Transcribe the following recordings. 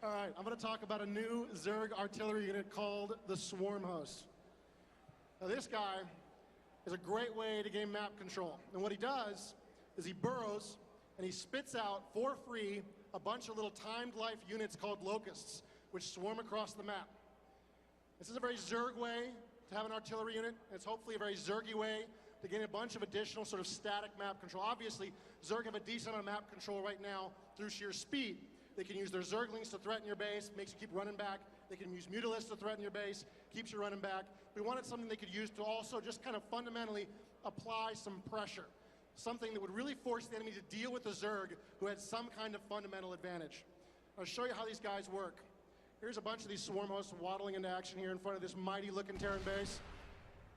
All right, I'm going to talk about a new Zerg artillery unit called the Swarm Host. Now this guy is a great way to gain map control. And what he does is he burrows and he spits out for free a bunch of little timed life units called locusts, which swarm across the map. This is a very Zerg way to have an artillery unit. It's hopefully a very Zergy way to gain a bunch of additional sort of static map control. Obviously, Zerg have a decent amount of map control right now through sheer speed. They can use their Zerglings to threaten your base, makes you keep running back. They can use Mutalisks to threaten your base, keeps you running back. We wanted something they could use to also just kind of fundamentally apply some pressure. Something that would really force the enemy to deal with the Zerg who had some kind of fundamental advantage. I'll show you how these guys work. Here's a bunch of these swarm hosts waddling into action here in front of this mighty looking Terran base.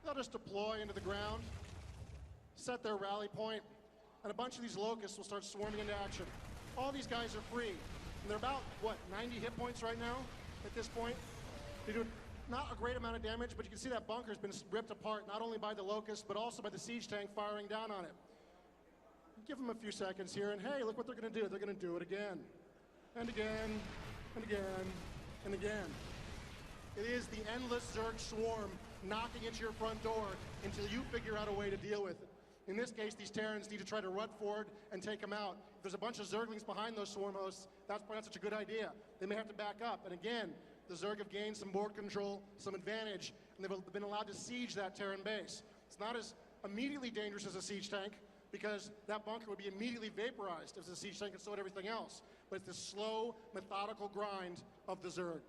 They'll just deploy into the ground, set their rally point, and a bunch of these locusts will start swarming into action. All these guys are free. And they're about, what, 90 hit points right now at this point? They do not a great amount of damage, but you can see that bunker's been ripped apart, not only by the locusts, but also by the siege tank firing down on it. Give them a few seconds here, and hey, look what they're going to do. They're going to do it again, and again, and again, and again. It is the endless Zerg swarm knocking into your front door until you figure out a way to deal with it. In this case, these Terrans need to try to run forward and take them out. If there's a bunch of Zerglings behind those swarm hosts, that's probably not such a good idea. They may have to back up. And again, the Zerg have gained some board control, some advantage, and they've been allowed to siege that Terran base. It's not as immediately dangerous as a siege tank, because that bunker would be immediately vaporized if the siege tank could sort everything else. But it's the slow, methodical grind of the Zerg.